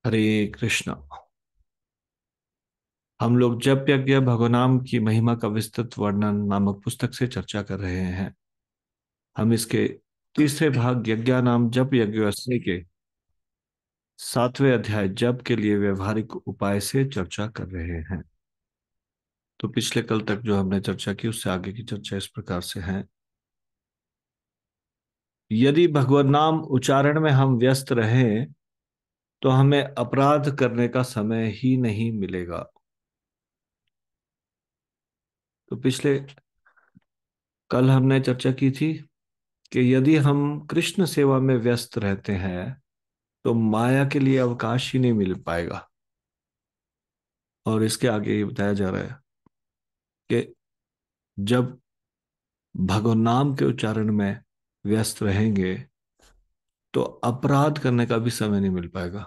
हरे कृष्णा। हम लोग जप यज्ञ भगवनाम की महिमा का विस्तृत वर्णन नामक पुस्तक से चर्चा कर रहे हैं। हम इसके तीसरे भाग यज्ञानाम जप यज्ञ के 7वें अध्याय जप के लिए व्यवहारिक उपाय से चर्चा कर रहे हैं। तो पिछले कल तक जो हमने चर्चा की उससे आगे की चर्चा इस प्रकार से है। यदि भगवत नाम उच्चारण में हम व्यस्त रहें तो हमें अपराध करने का समय ही नहीं मिलेगा। तो पिछले कल हमने चर्चा की थी कि यदि हम कृष्ण सेवा में व्यस्त रहते हैं तो माया के लिए अवकाश ही नहीं मिल पाएगा। और इसके आगे ये बताया जा रहा है कि जब भगवान नाम के उच्चारण में व्यस्त रहेंगे तो अपराध करने का भी समय नहीं मिल पाएगा।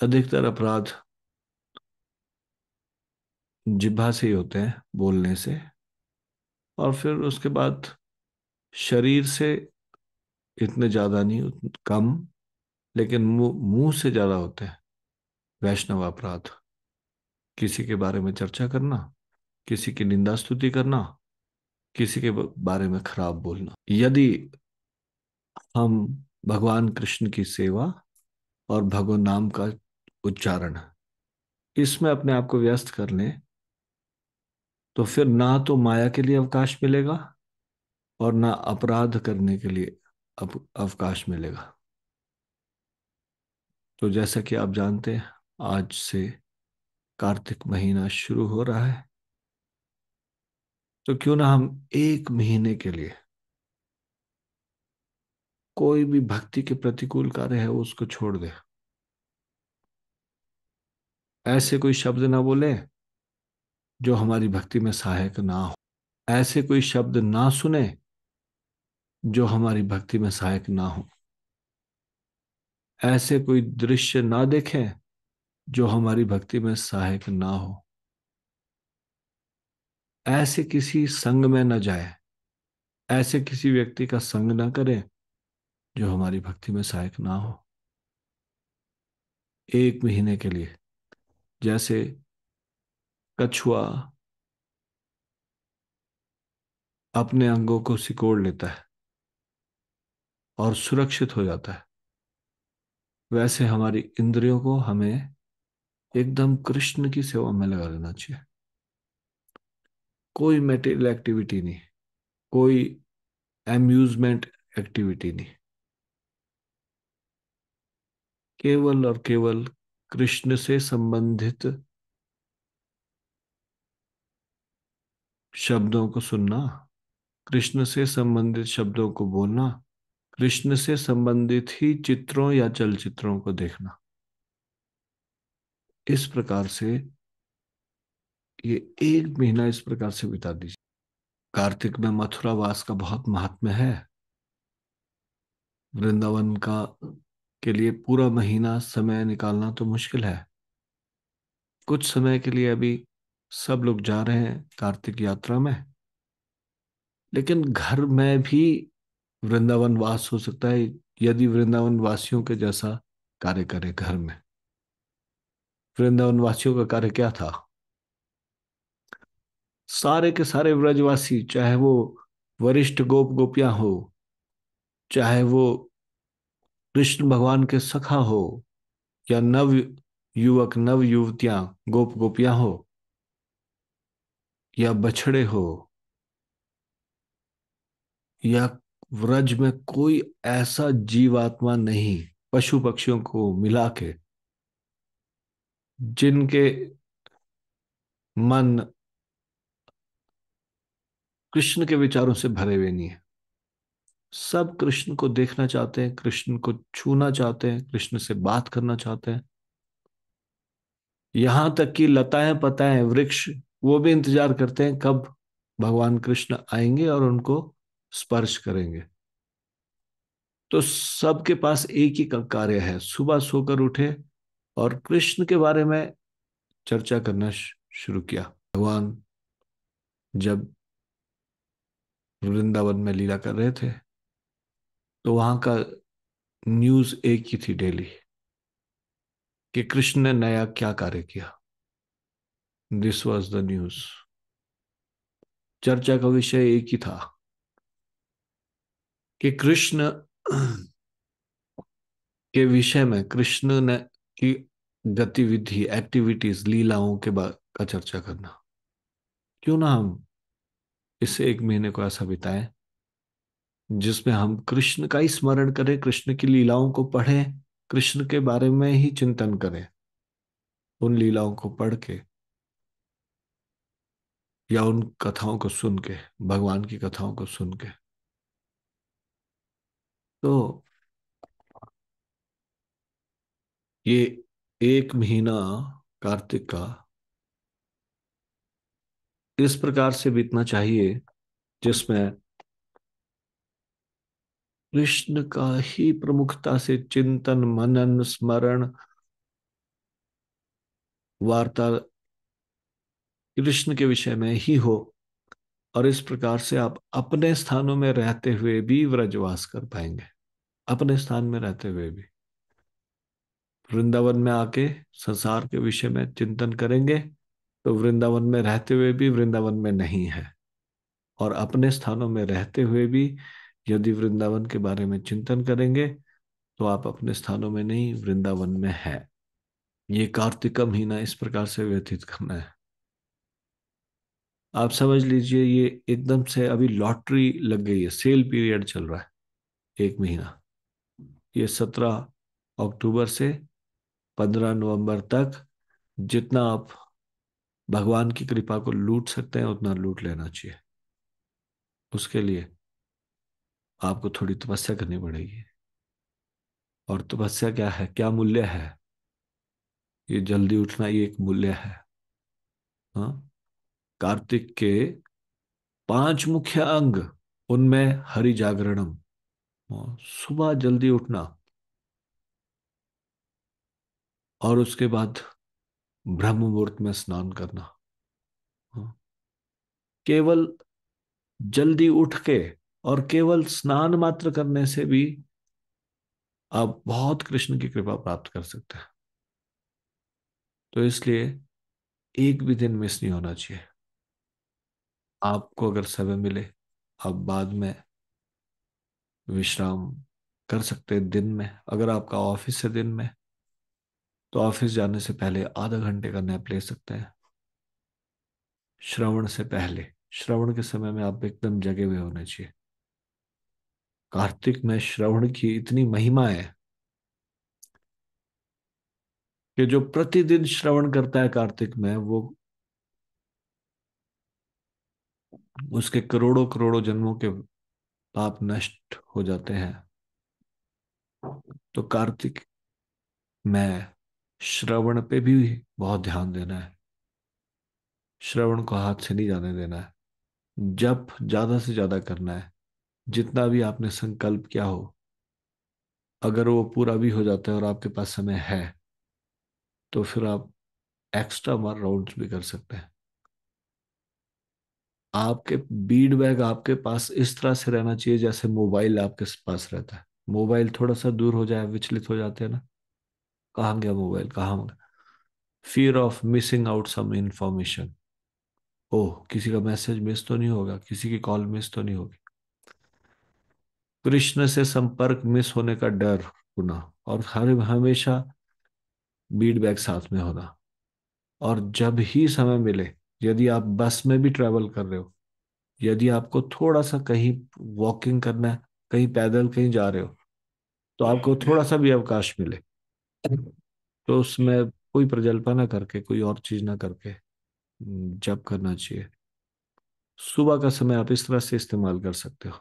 अधिकतर अपराध जिह्वा से ही होते हैं, बोलने से, और फिर उसके बाद शरीर से इतने ज्यादा नहीं, कम, लेकिन मुंह मुंह से ज्यादा होते हैं। वैष्णव अपराध, किसी के बारे में चर्चा करना, किसी की निंदा स्तुति करना, किसी के बारे में खराब बोलना। यदि हम भगवान कृष्ण की सेवा और भगवान नाम का उच्चारण इसमें अपने आप को व्यस्त कर लें तो फिर ना तो माया के लिए अवकाश मिलेगा और ना अपराध करने के लिए अवकाश मिलेगा। तो जैसा कि आप जानते हैं, आज से कार्तिक महीना शुरू हो रहा है। तो क्यों ना हम एक महीने के लिए कोई भी भक्ति के प्रतिकूल कार्य है उसको छोड़ दें। ऐसे कोई शब्द ना बोले जो हमारी भक्ति में सहायक ना हो। ऐसे कोई शब्द ना सुने जो हमारी भक्ति में सहायक ना हो। ऐसे कोई दृश्य ना देखें जो हमारी भक्ति में सहायक ना हो। ऐसे किसी संग में न जाए, ऐसे किसी व्यक्ति का संग ना करें जो हमारी भक्ति में सहायक ना हो। एक महीने के लिए, जैसे कछुआ अपने अंगों को सिकोड़ लेता है और सुरक्षित हो जाता है, वैसे हमारी इंद्रियों को हमें एकदम कृष्ण की सेवा में लगा लेना चाहिए। कोई मेटेरियल एक्टिविटी नहीं, कोई एम्यूजमेंट एक्टिविटी नहीं, केवल और केवल कृष्ण से संबंधित शब्दों को सुनना, कृष्ण से संबंधित शब्दों को बोलना, कृष्ण से संबंधित ही चित्रों या चलचित्रों को देखना। इस प्रकार से ये एक महीना इस प्रकार से बिता दीजिए। कार्तिक में मथुरा वास का बहुत महात्म्य है। वृंदावन का के लिए पूरा महीना समय निकालना तो मुश्किल है। कुछ समय के लिए अभी सब लोग जा रहे हैं कार्तिक यात्रा में, लेकिन घर में भी वृंदावन वास हो सकता है यदि वृंदावन वासियों के जैसा कार्य करे घर में। वृंदावन वासियों का कार्य क्या था? सारे के सारे व्रजवासी, चाहे वो वरिष्ठ गोप गोपियां हो, चाहे वो कृष्ण भगवान के सखा हो, या नव युवक नव युवतियां गोप गोपियां हो, या बछड़े हो, या व्रज में कोई ऐसा जीवात्मा नहीं, पशु पक्षियों को मिला के जिनके मन कृष्ण के विचारों से भरे हुए नहीं है। सब कृष्ण को देखना चाहते हैं, कृष्ण को छूना चाहते हैं, कृष्ण से बात करना चाहते हैं। यहां तक कि लताएं पताएं वृक्ष वो भी इंतजार करते हैं कब भगवान कृष्ण आएंगे और उनको स्पर्श करेंगे। तो सबके पास एक ही कार्य है, सुबह सोकर उठे और कृष्ण के बारे में चर्चा करना शुरू किया। भगवान जब वृंदावन में लीला कर रहे थे तो वहां का न्यूज एक ही थी डेली कि कृष्ण ने नया क्या कार्य किया। This was the news. चर्चा का विषय एक ही था कि कृष्ण के विषय में, कृष्ण ने की गतिविधि, एक्टिविटीज, लीलाओं के बारे का चर्चा करना। क्यों ना हम इस एक महीने को ऐसा बिताएं जिसमें हम कृष्ण का ही स्मरण करें, कृष्ण की लीलाओं को पढ़ें, कृष्ण के बारे में ही चिंतन करें, उन लीलाओं को पढ़ के या उन कथाओं को सुन के, भगवान की कथाओं को सुन के। तो ये एक महीना कार्तिक का इस प्रकार से बीतना चाहिए जिसमें कृष्ण का ही प्रमुखता से चिंतन, मनन, स्मरण, वार्ता कृष्ण के विषय में ही हो। और इस प्रकार से आप अपने स्थानों में रहते हुए भी व्रजवास कर पाएंगे। अपने स्थान में रहते हुए भी वृंदावन में आके संसार के विषय में चिंतन करेंगे तो वृंदावन में रहते हुए भी वृंदावन में नहीं है। और अपने स्थानों में रहते हुए भी यदि वृंदावन के बारे में चिंतन करेंगे तो आप अपने स्थानों में नहीं, वृंदावन में है। ये कार्तिक का महीना इस प्रकार से व्यतीत करना है। आप समझ लीजिए ये एकदम से अभी लॉटरी लग गई है, सेल पीरियड चल रहा है एक महीना। ये 17 अक्टूबर से 15 नवंबर तक जितना आप भगवान की कृपा को लूट सकते हैं उतना लूट लेना चाहिए। उसके लिए आपको थोड़ी तपस्या करनी पड़ेगी। और तपस्या क्या है, क्या मूल्य है? ये जल्दी उठना, ये एक मूल्य है। हाँ, कार्तिक के 5 मुख्य अंग, उनमें हरि जागरणम। हाँ, सुबह जल्दी उठना और उसके बाद ब्रह्म मुहूर्त में स्नान करना। हाँ, केवल जल्दी उठ के और केवल स्नान मात्र करने से भी आप बहुत कृष्ण की कृपा प्राप्त कर सकते हैं। तो इसलिए एक भी दिन मिस नहीं होना चाहिए। आपको अगर समय मिले, आप बाद में विश्राम कर सकते हैं दिन में। अगर आपका ऑफिस है दिन में तो ऑफिस जाने से पहले आधा घंटे का नैप ले सकते हैं। श्रवण से पहले, श्रवण के समय में आप एकदम जगे हुए होने चाहिए। कार्तिक में श्रवण की इतनी महिमा है कि जो प्रतिदिन श्रवण करता है कार्तिक में, वो उसके करोड़ों करोड़ों जन्मों के पाप नष्ट हो जाते हैं। तो कार्तिक में श्रवण पे भी बहुत ध्यान देना है। श्रवण को हाथ से नहीं जाने देना है। जप ज्यादा से ज्यादा करना है। जितना भी आपने संकल्प किया हो, अगर वो पूरा भी हो जाता है और आपके पास समय है तो फिर आप एक्स्ट्रा मार राउंड्स भी कर सकते हैं। आपके बीड बैग आपके पास इस तरह से रहना चाहिए जैसे मोबाइल आपके पास रहता है। मोबाइल थोड़ा सा दूर हो जाए, विचलित हो जाते हैं ना, कहाँ गया मोबाइल, कहाँ गया? Fear of missing out some information. Oh, किसी का मैसेज मिस तो नहीं होगा, किसी की कॉल मिस तो नहीं होगी। कृष्ण से संपर्क मिस होने का डर होना। और हर हमेशा बीड बैग साथ में होना। और जब ही समय मिले, यदि आप बस में भी ट्रेवल कर रहे हो, यदि आपको थोड़ा सा कहीं वॉकिंग करना है, कहीं पैदल कहीं जा रहे हो, तो आपको थोड़ा सा भी अवकाश मिले तो उसमें कोई प्रजल्पना ना करके, कोई और चीज ना करके जप करना चाहिए। सुबह का समय आप इस तरह से इस्तेमाल कर सकते हो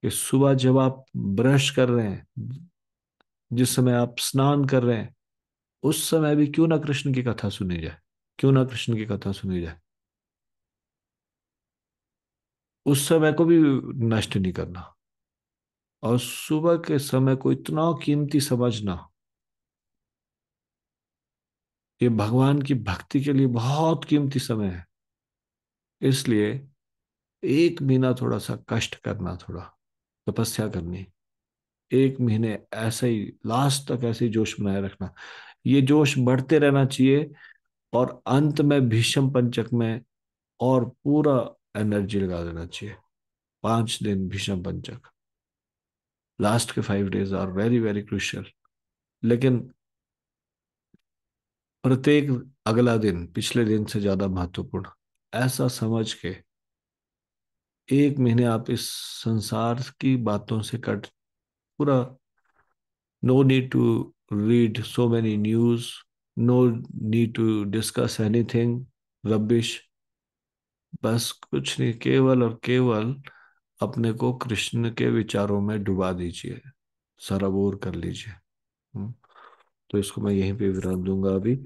कि सुबह जब आप ब्रश कर रहे हैं, जिस समय आप स्नान कर रहे हैं, उस समय भी क्यों ना कृष्ण की कथा सुनी जाए, क्यों ना कृष्ण की कथा सुनी जाए। उस समय को भी नष्ट नहीं करना। और सुबह के समय को इतना कीमती समझना, ये भगवान की भक्ति के लिए बहुत कीमती समय है। इसलिए एक महीना थोड़ा सा कष्ट करना, थोड़ा तपस्या करनी, एक महीने ऐसे ही लास्ट तक ऐसे ही जोश बनाए रखना। ये जोश बढ़ते रहना चाहिए, और अंत में भीष्म पंचक में और पूरा एनर्जी लगा देना चाहिए। 5 दिन भीष्म पंचक, लास्ट के 5 days are very very crucial. लेकिन प्रत्येक अगला दिन पिछले दिन से ज्यादा महत्वपूर्ण, ऐसा समझ के एक महीने आप इस संसार की बातों से कट, पूरा, no need to read so many news, no need to discuss anything rubbish, बस कुछ नहीं, केवल और केवल अपने को कृष्ण के विचारों में डुबा दीजिए, सराबोर कर लीजिए। हम्म, तो इसको मैं यहीं पे विराम दूंगा अभी।